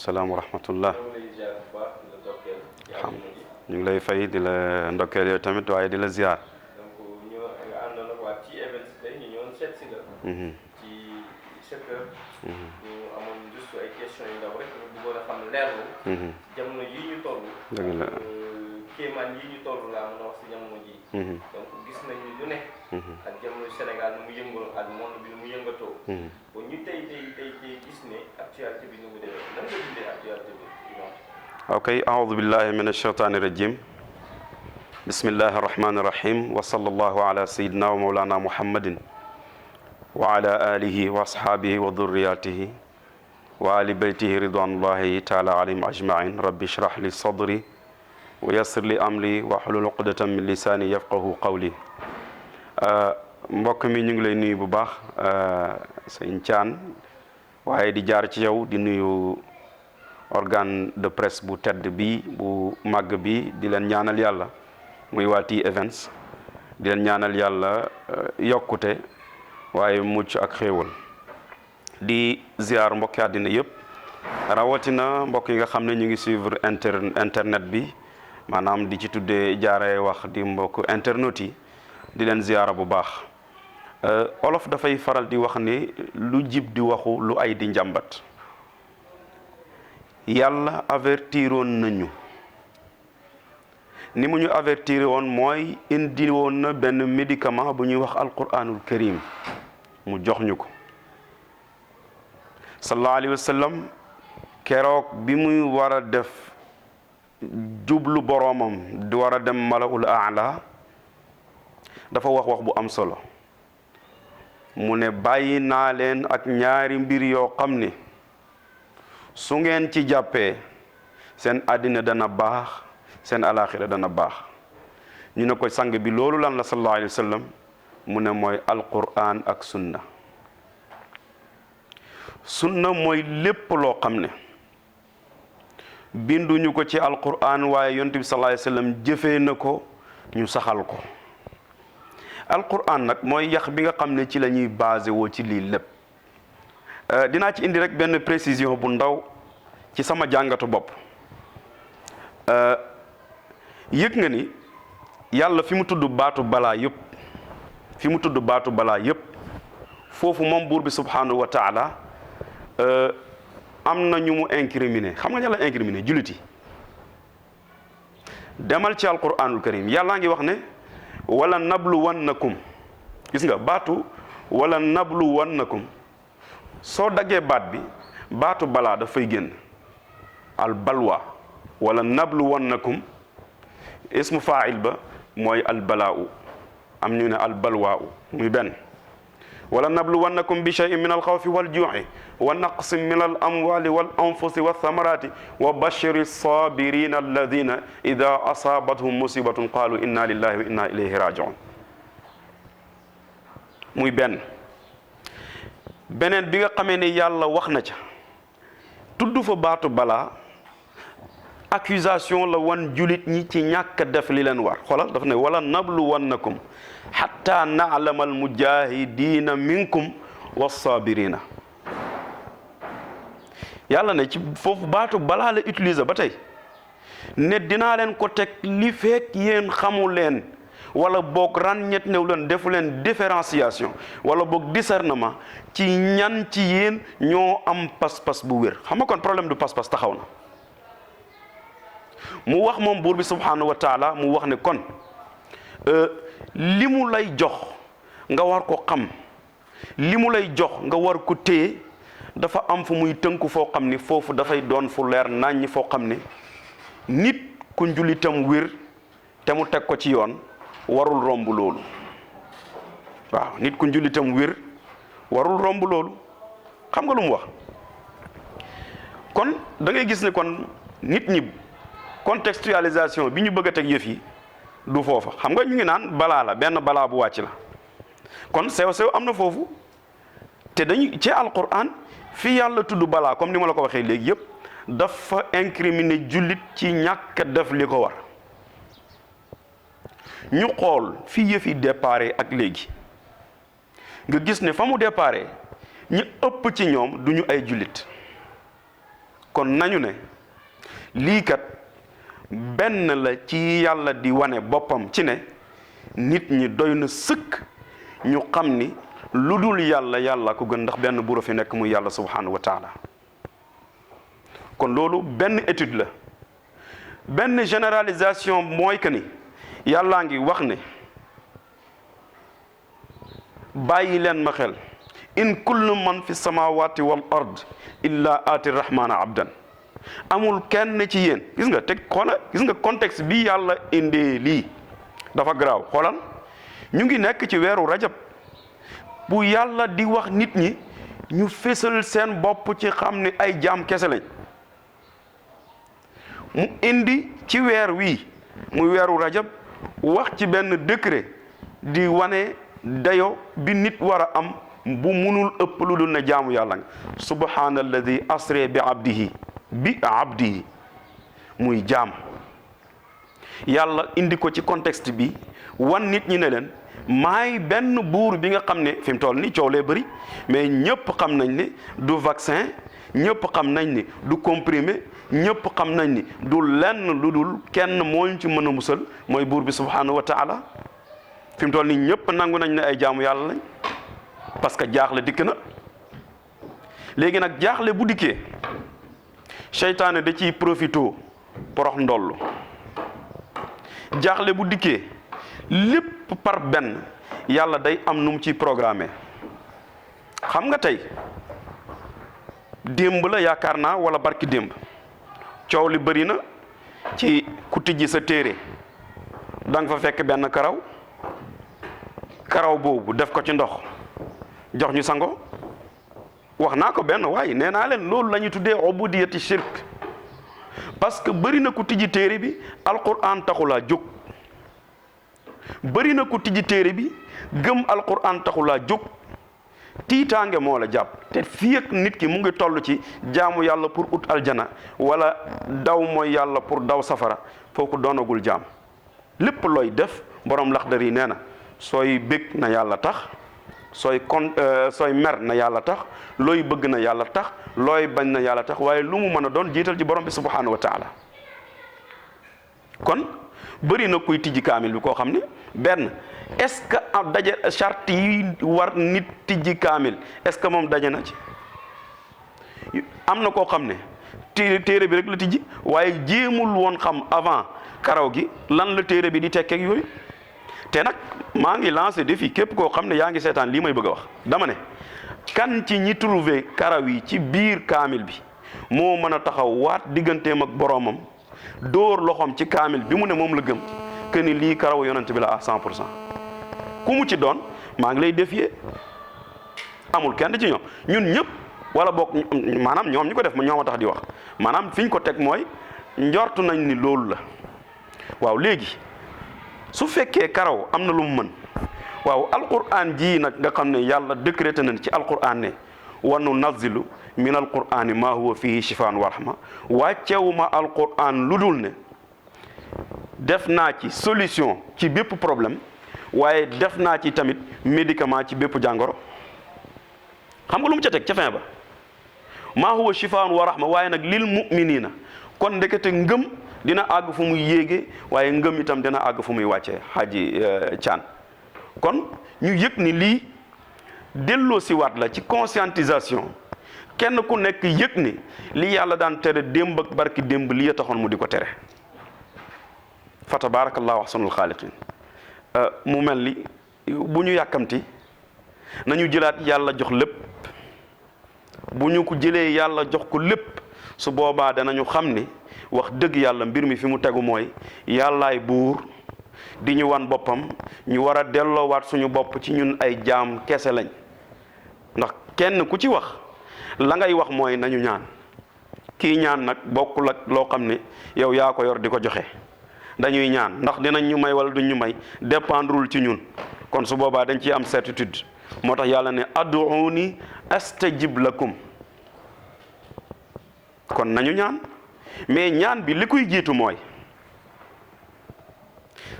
salaam wa rahmatullah. xam ñu ngi lay fay di la ndokkeel yow tamit waaye di la ziar. donc ñu nga àndoon ak waa ci events tey ñu ñëwoon seet si la. ci secteur. ñu amoon juste ay questions yu ndaw rek ñu bëggoon a xam leerlu. jamono yi ñu toll. dëgg la kéemaan yi ñu toll laa mën a wax si jamono ji. donc gis nañu lu ne. ak jamono Sénégal nu mu yëngaloo ak monde bi nu mu yëngatoo. bon ñu tey gis ne actualité bi nu mu demee nan nga dundee actualité bi. ok aoudu billahi min alcheytani irajim bismillahi arrahmani irrahim wa sallallahu ala sayidina wa maulana muhammadin wa ala alihi wa ashaabihi wa dhurriyatihi wa ali baytihi ridwanullahi taala alayhim ajmain rabbi shrah li sadri wa yassir li amri wa hlul uqdatan min lisani yafqahu qawli mbokk mi ñu ngi lay nuyu bu baax sëñ Thian waaye di jaar ci yow di nuyu organe de presse bu tedd bi bu màgg bi di leen ñaanal yàlla muy waa Tea Events di leen ñaanal yàlla yokkute waaye mucc ak xéewal di ziar mbokki àddina yëpp rawatina mbokk yi nga xam ne ñu ngi suivre internet bi maanaam di ci tuddee jaaree wax di mbokk internet yi di leen ziara bu baax olof dafay faral di wax ni lu jib di waxu lu ay di njàmbat yàlla avertiroon nañu ni mu ñu avertir woon mooy indi woon na benn médicament bu ñuy wax alquranul karim mu jox ñu ko sallallahu alayhi wa sallam keroog bi muy war a def jublu boroomam di war a dem malaul aala dafa wax bu am solo mu ne bàyyi naa leen ak ñaari mbir yoo xam ni su ngeen ci jàppee seen àddina dana baax seen alaxira dana baax ñu ne ko sang bi loolu lan la sallallahu alayhi wa sallam mu ne mooy alquran ak sunna mooy lépp loo xam ne binduñu ko ci alquran waaye yonent bi sallallahu alayhi wa sallam jëfee na ko ñu saxal ko alquran nag mooy yax bi nga xam ne ci la ñuy basé woo ci lii lépp dinaa ci indi rek benn précision bu ndaw ci sama jàngatu bopp yëg nga ni yàlla fi mu tudd baatu balaa yëpp foofu moom buur bi subhanahu wa taala am na ñu mu incriminé xam nga ña la incriminé jullit yi demal ci alquranul karim yàllaa ngi wax ne wala nabluwannakum gis nga baatu wala nabluwannakum soo daggee baat bi baatu balaa dafay génn al balwa wala nabluwannakum ismu faa'il ba mooy al balaa'u am ñu ne al balwaa'u muy benn wala nabluwannakum bi shay'in min al xawfi wal juu'i wa naqsin min al amwali wal anfusi wa thamarati wa bashiri sabirina alladina ida asabathum musibatun qalu inna lillahi wa inna ilayhi raji'un muy benn beneen bi nga xamee ne yàlla wax na ca tudd fa baatu balaa accusation la wan julit ñi ci ñàkk def li leen war xoolal dafa ne wala nabluwannakum hatta na'lama al mujahidina minkum was-sabirina yàlla ne ci foofu baatu balaa la utiliser ba tey ne dinaa leen ko teg li fekk yéen xamu leen wala boog ràññet new leen defu leen différenciation wala boog discernement ci ñan ci yéen ñoo am pas-pas bu wér xam nga kon problème du pas-pas taxaw na mu wax moom buur bi subhanahu wa taala mu wax ne kon li mu lay jox nga war ko xam li mu lay jox nga war ko téye dafa am fu muy tënku foo xam ni foofu dafay doon fu leer naññ foo xam ne nit ku njullitam wér te mu teg ko ci yoon warul romb loolu waaw nit ku njullitam wér warul romb loolu xam nga lu mu wax kon da ngay gis ne kon nit ñi contextualisation bi ñu bëgg a teg yëf yi du foofa xam nga ñu ngi naan balaa la benn balaa bu wàcc la kon sew am na foofu te dañu ci alquran fii yàlla tudd balaa comme ni ma la ko waxee léegi yëpp dafa incriminer jullit ci ñàkk def li ko war ñu xool fii yëf yi déparé ak léegi nga gis ne fa mu déparé ñu ëpp ci ñoom duñu ay jullit kon nañu ne lii kat benn la ci yàlla di wane boppam ci ne nit ñi doy na sëkk ñu xam ni lu dul yàlla yàlla ko gën, ndax benn buur fi nekk muy yàlla subhanahu wa taala. kon loolu benn étude la. benn généralisation mooy que ni yàllaa ngi wax ne bàyyi leen ma xel, in kullu man fi samawati wal ard illa aati rahmana abdan. amul kenn ci yéen, gis nga teg xoola, gis nga contexte bi yàlla indee lii dafa garaaw. xoolal ñu ngi nekk ci weeru rajab bu yàlla di wax nit ñi ñu fésal seen bopp ci xam ne ay jaam kese lañ. mu indi ci weer wii muy weeru rajab wax ci benn décret di wane dayo bi nit war a am bu munul ëpp lu dul ne jaamu yàlla nga. subhaanalladi asre bi abdihi muy jaam. yàlla indi ko ci contexte bi wan nit ñi ne leen maay benn buur bi nga xam ne fi mu toll ni coow lee bëri, mais ñëpp xam nañ ne du vaccin, ñëpp xam nañ ni du comprimé, ñëpp xam nañ ni du lenn lu dul kenn moo ñu ci mën a musal mooy buur bi subhanahu wa taala. fi mu toll nii ñëpp nangu nañ ne ay jaamu yàlla lañ, parce que jaaxle dikk na. léegi nag jaaxle bu dikkee seytaane da ciy profito porox ndollu. jaaxle bu dikkee lépp par benn yàlla day am nu mu ciy programmé. xam nga tey démb la yaakaar naa wala barki démb coow li bëri na ci ku tijji sa téere da nga fa fekk benn karaw boobu def ko ci ndox jox ñu sango. wax naa ko benn waaye nee naa leen loolu la ñuy tuddee ubudiyati shirk, parce que bëri na ku tijji téere bi alquran taxulaa jóg. bëri na ku tijji téere bi gëm alquran taxulaa jóg. tiitaange moo la jàpp, te fii ak nit ki mu ngi toll ci jaamu yàlla pour ut aljana wala daw mooy yàlla pour daw safara, fooku doonagul jaam. lépp looy def borom laxdar yi nee na sooy bég na yàlla tax, sooy mer na yàlla tax, looy bëgg na yàlla tax, looy bañ na yàlla tax, waaye lu mu mën a doon jiital ci borom bi subhanahu wa taala. kon bëri na kuy tijji kaamil bi koo xam ne benn est-ce que daje charte yi war nit tijji kaamil est-ce que moom daje na ci. am na koo xam ne téere bi rek la tijji waaye jéemul woon xam avant karaw gi lan la téere bi di tekkeeg yooyu. te nag maa ngi lancé défi képp koo xam ne yaa ngi seetaan lii may bëgg a wax. dama ne kan ci ñi trouvé karaw yi ci biir kaamil bi moo mën a taxaw waat digganteem ak boroomam dóor loxoom ci kaamil bi mu ne moom la gëm que ni lii karaw yonent bi la à 100%. ku mu ci doon maa ngi lay défier. amul kenn ci ñoom ñun ñëpp wala boog maanaam ñoom ñi ko def ñoom a tax di wax maanaam fi ñu ko teg mooy njortu nañ ni loolu la. waaw léegi su fekkee karaw am na lu mu mën, waaw alquran jii nag nga xam ne yàlla décrété nañ ci alquran ne wa nunazzilu min alqurani ma huwa fihi shifaan wa rahma, wàccewuma alquran lu dul ne def naa ci solution ci bépp problème, waaye def naa ci tamit médicament ci bépp jàngoro. xam nga lu mu ca teg ca fin ba maa huwa shifaan wa rahma, waaye nag lil mu'minina. kon ndekete ngëm dina àgg fu muy yéege, waaye ngëm itam dina àgg fu muy wàccee. Haji Thian kon ñu yëg ni lii delloo si waat la ci conscientisation. kenn ku nekk yëg ni li yàlla daan tere démb ak barki démb li ya taxoon mu di ko tere. fa tabarakallahu ahsanul xaaliqin. mu mel ni bu ñu yàkkamti nañu jëlaat yàlla jox lépp. bu ñu ko jëlee yàlla jox ko lépp su boobaa danañu xam ni wax dëgg yàlla mbir mi fi mu tegu mooy yàllaay buur di ñu wan boppam, ñu war a delloowaat suñu bopp ci ñun ay jaam kese lañ. ndax kenn ku ci wax la ngay wax mooy nañu ñaan. kii ñaan nag bokkul ak loo xam ne yow yaa ko yor di ko joxe. dañuy ñaan ndax dinañ ñu may wala duñ ñu may dépendrul ci ñun, kon su boobaa dañ ciy am certitude. moo tax yàlla ne ad'uuni astajib lakum. kon nañu ñaan, mais ñaan bi li koy jiitu mooy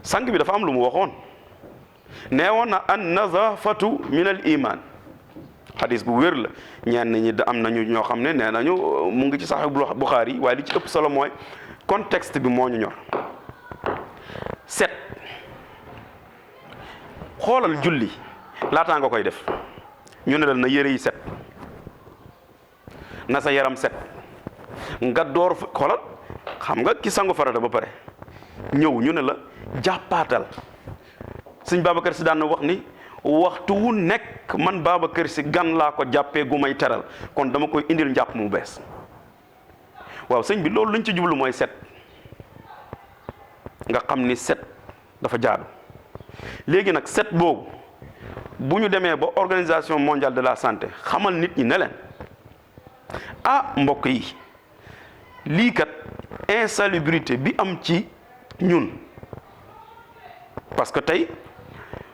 sang bi dafa am lu mu waxoon. nee woon na an nazafatu min al iman. xadis bu wér la. ñenn ñi am nañu ñoo xam ne nee nañu mu ngi ci Sahih Bukhari yi waaye li ci ëpp solo mooy contexte bi moo ñu ñor. set xoolal julli laataa nga koy def ñu ne la na yére yi set na sa yaram set nga door xoolal xam nga ki sangu farata ba pare ñëw ñu ne la jàppaatal. sëñ Babacar Si daan na wax ni waxtu wu nekk man Babacar Si gan laa ko jàppee gu may teral kon dama koy indil njàpp mu bees. waaw sëñ bi loolu lañ ci jublu mooy set nga xam ni set dafa jaadu. léegi nag set boobu bu ñu demee ba organisation mondiale de la santé xamal nit ñi ne leen mbokk yi lii kat insalubrité bi am ci ñun parce que tey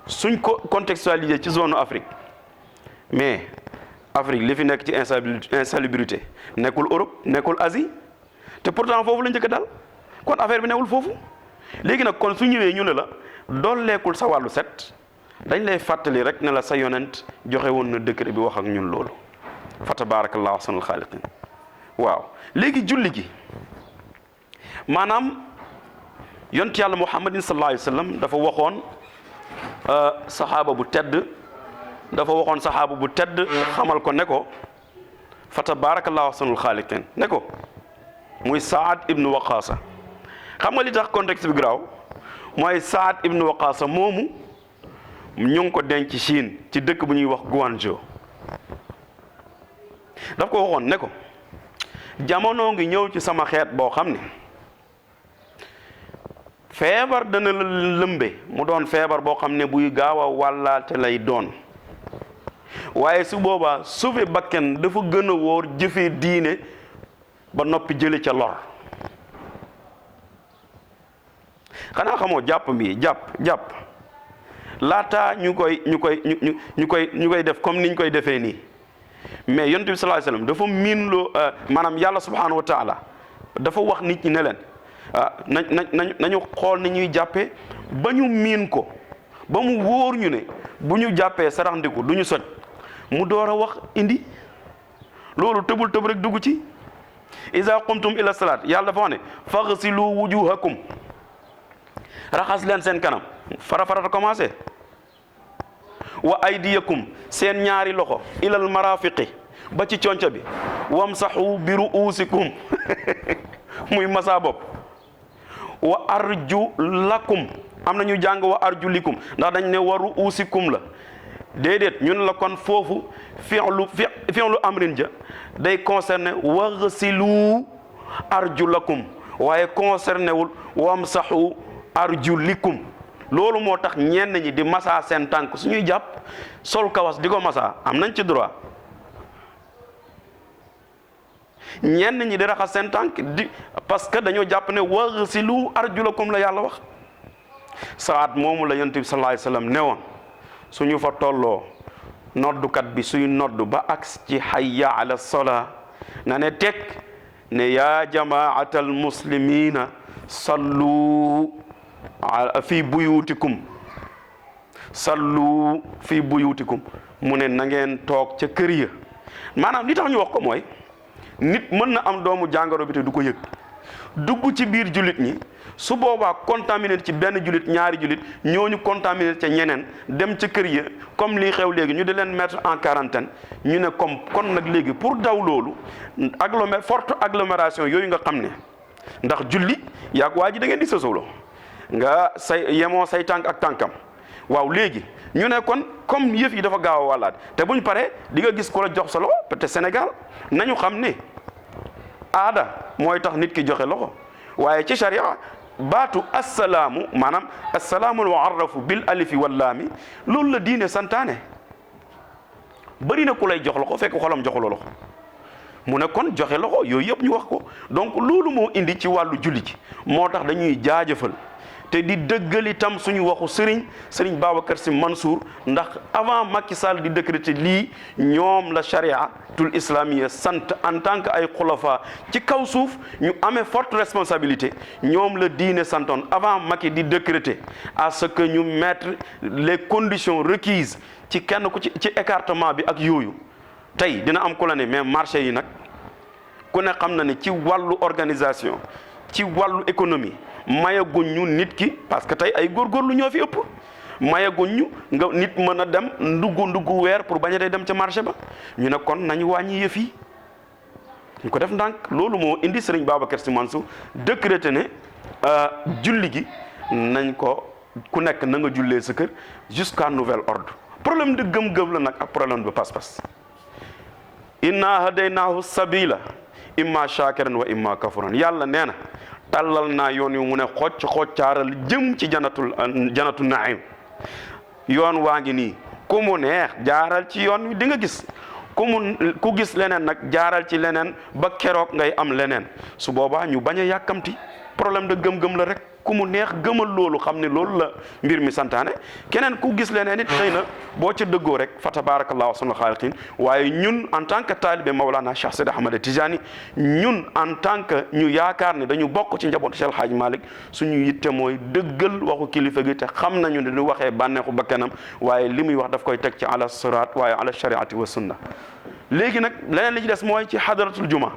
suñ ko contextualiser ci zone Afrique mais Afrique li fi nekk ci insalubrité nekkul Europe nekkul Asie te pourtant foofu la njëkk dal kon affaire bi newul foofu. léegi nag kon su ñëwee ñu ne la dooleekul sa wàllu set dañ lay fàttali rek ne la sa yonent joxe woon na décret bi wax ak ñun loolu fa tabarakallahu ahsanul xaaliqin. waaw léegi julli gi maanaam yonent yàlla muhammadin sallallahu alayhi wa sallam dafa waxoon saxaaba bu tedd xamal ko ne ko fa tabarakallahu ahsanul xaaliqin ne ko muy Saad ibnu Waqaasa. xam nga li tax contexte bi garaaw mooy Saad ibnu Waqaasa moomu ñu ngi ko denc Chine ci dëkk bu ñuy wax Guangzhou. daf ko waxoon ne ko jamono ngi ñëw ci sama xeet boo xam ne feebar dana la lëmbe mu doon feebar boo xam ne buy gaaw a wàllaate lay doon waaye su boobaa sauver bakken dafa gën a wóor jëfee diine ba noppi jële ca lor. xanaa xamoo jàpp laata ñu koy def comme niñ koy defee nii mais yonent bi sallallahu alayhi wasallam dafa miin loo maanaam yàlla subhanahu wa taala dafa wax nit ñi ne leen nañu xool ni ñuy jàppee ba ñu miin ko ba mu wóor ñu ne bu ñu jàppee saraxndiku du ñu soj mu door a wax indi loolu tëbul tëb rek dugg ci iza qumtum ila salaat yàlla dafa wax ne faghsilu wujuhakum raxas leen seen kanam farata commencé wa aydiyakum seen ñaari loxo ilal marafiqi ba ci conca bi wamsahu bi ruusikum muy masa bopp wa arjulakum am na ñu jàng wa arjulikum ndax dañ ne wa ruusikum la déedéet ñun la kon foofu fi'lu amrin ja day concerné waghsilu arjulakum waaye concerné wul wamsahu arjulikum. loolu moo tax ñenn ñi di masa seen tànk suñuy jàpp sol kawas di ko masa am nañ ci droit ñenn ñi di raxas seen tànk di parce que dañoo jàpp ne waghsilu arjulakum la yàlla wax. Saad moomu la yonent bi sallallahu alayhi wasallam newoon suñu fa tolloo noddukat bi suy noddu ba aks ci hayya ala salaa na ne teg ne yaa jamaatal muslimina sallu fi buyutikum mu ne na ngeen toog ca kër ya. maanaam li tax ñu wax ko mooy nit mën na am doomu jàngoro bi te du ko yëg dugg ci biir jullit ñi su boobaa contaminé ci benn jullit ñaari jullit ñooñu contaminé ca ñeneen dem ca kër ya comme lii xew léegi ñu di leen mettre en quarantaine ñu ne comme kon nag léegi pour daw loolu forte agglomération yooyu nga xam ne ndax julli yaag waa ji da ngeen di sësoloo nga yemoo say tànk ak tànkam waaw léegi ñu ne kon comme yëf yi dafa gaaw a wàllaat te buñ paree di nga gis ko la jox sa loxo peut-être Sénégal nañu xam ne aada mooy tax nit ki joxe loxo waaye ci sharia baatu assalaamu maanaam assalaamu mu'arrafu bil alifi wal laami loolu la diine santaane bëri na ku lay jox loxo fekk xolam joxuloo loxo mu ne kon joxe loxo yooyu yëpp ñu wax ko donc loolu moo indi ci wàllu julli ji moo tax dañuy jaajëfal te di dëggal itam suñu waxu sëriñ Babacar Sy Mansour, ndax avant Macky Sall di décréter lii ñoom la chariatul islamiyya sant en tant que ay xulafa ci kaw suuf ñu amee forte responsabilité. ñoom la diine santoon avant Macky di décréter à ce que ñu mettre les conditions requises ci kenn ku ci écartement bi ak yooyu. tey dina am ku la ne mais marché yi nag ku ne xam na ne ci wàllu organisation ci wàllu économie mayaguñ ñu nit ki, parce que tey ay góorgóorlu ñoo fi ëpp, mayaguñ ñu nga nit mën a dem ndugg weer pour bañ a day dem ca marché ba. ñu ne kon nañu wàññi yëf yi, ñu ko def ndànk. loolu moo indi Serigne Babacar Sy Mansour décrété ne julli gi nañ ko ku nekk na nga jullee sa kër jusqu'à nouvel ordre. problème de gëm-gëm la nag ak problème de pas-pas. inna hadaynaahu sabila imma shakiran wa imma kafuran. yàlla nee na tàllal naa yoon yu mu ne xoccaaral jëm ci janatu naim. yoon waa ngi nii ku mu neex jaaral ci yoon wi di nga gis, ku gis leneen nag jaaral ci leneen ba keroog ngay am leneen. su boobaa ñu bañ a yàkkamti. problème de gëm-gëm la rek, ku mu neex gëmal loolu, xam ne loolu la mbir mi santaane. keneen ku gis leneen it xëy na boo ca dëggoo rek fa tabarakallahu ahsanul xaaliqiin. waaye ñun en tant que taalibe Mawlana Cheikh Seydi Ahmad Tijani, ñun en tant que ñu yaakaar ne dañu bokk ci njabootu Cheikh El Hadj Malick, suñu yitte mooy dëggal waxu kilifa gi te xam nañu ne du waxee bànneexu bakkanam, waaye li muy wax daf koy teg ci ala siraat waaye ala shariati wa sunna. léegi nag leneen li ci des mooy ci hadratul juma.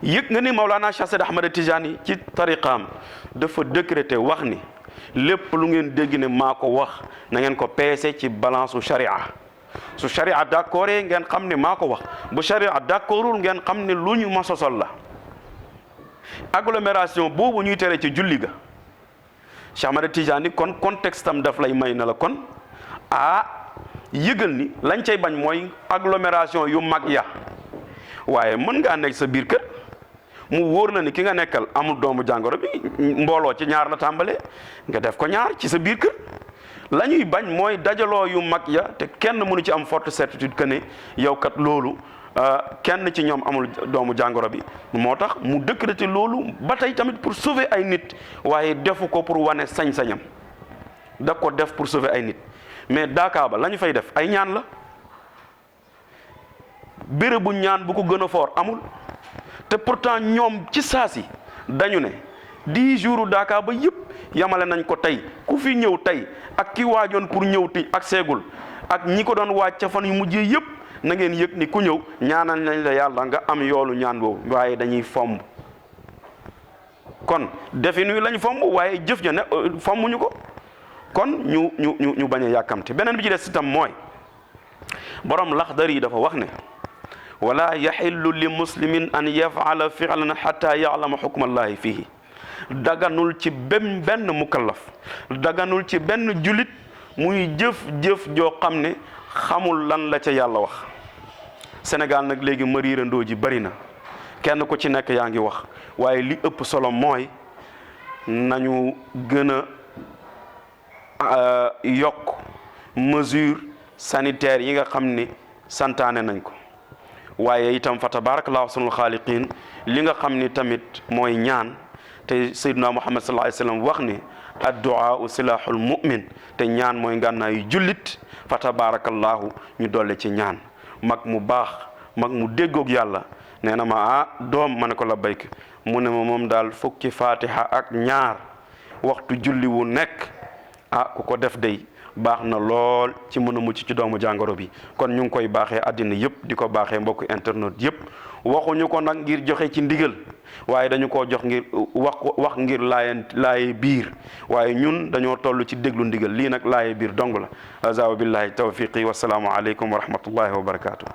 yëg nga ni Mawlana Cheikh Seydi Ahmad Tijani ci tariqaam dafa décréter wax ni lépp lu ngeen dégg ne maa ko wax na ngeen ko peese ci balance su sharia. su sharia d'accord ngeen xam ne maa ko wax, bu sharia d'accordul ngeen xam ne lu ñu ma sosol la. agglomération boobu ñuy tere ci julli ga Cheikh Ahmad Tijani kon contexte am daf lay may na la kon yëgal ni lañ cay bañ mooy agglomération yu mag ya. waaye mën ngaa nekk sa biir kër mu wóor na ni ki nga nekkal amul doomu jàngoro bi, mbooloo ci ñaar la tàmbalee, nga def ko ñaar ci sa biir kër. la ñuy bañ mooy dajaloo yu mag ya te kenn mënu ci am forte certitude que ne yow kat loolu kenn ci ñoom amul doomu jàngoro bi. moo tax mu décréter loolu ba tey tamit pour sauver ay nit, waaye defu ko pour wane sañ-sañam, da ko def pour sauver ay nit. mais Daaka ba la ñu fay def ay ñaan la. béréb bu ñaan bu ko gën a fort amul. te pourtant ñoom ci saasi dañu ne 10 jours Daaka ba yëpp yamale nañ ko tey ku fi ñëw tey ak ki waajoon pour ñëw ti ak seegul ak ñi ko doon waaj ca fan yu mujjee yëpp na ngeen yëg ni ku ñëw ñaanal nañ la yàlla nga am yoolu ñaan boobu, waaye dañuy fomb. kon defi nuy lañ fomb waaye jëf ja ne fombuñu ko. kon ñu bañ a yàkkamti. beneen bi ci des itam mooy borom Laxdari yi dafa wax ne wala yaxillu li muslimin an yafala fi'lan xata ya'lama xukma allahi fihi. daganul ci benn mukallaf, daganul ci benn julit muy jëf joo xam ne xamul lan la ca yàlla wax. Sénégal nag léegi mariirandoo ji bari na, kenn ku ci nekk yaa ngi wax, waaye li ëpp solo mooy nañu gën a yokk mesure sanitaire yi nga xam ni santaane nañ ko. waaye itam fa tabarakallahu ahsanul xaaliqiin li nga xam ni tamit mooy ñaan, te Seydina Muhammad sallallahu alayhi wa sallam wax ni addu'a silahul mu'min, te ñaan mooy ngànnaayu jullit. fa tabarakallahu ñu dolle ci ñaan. mag mu baax, mag mu déggoog yàlla nee na ma doom ma ne ko labbayk, mu ne ma moom daal fukki fatiha ak ñaar waxtu julli wu nekk ku ko def day baax na lool ci mën a mucc ci doomu jàngoro bi. kon ñu ngi koy baaxee àddina yëpp, di ko baaxee mbokku internet yëpp. waxuñu ko nag ngir joxe ci ndigal, waaye dañu koo jox ngir wax ngir laaye biir, waaye ñun dañoo toll ci déglu ndigal. lii nag laaye biir dong la. azaa billahi tawfiqi wasalaamu aleykum wa rahmatullahi wa barakaatu.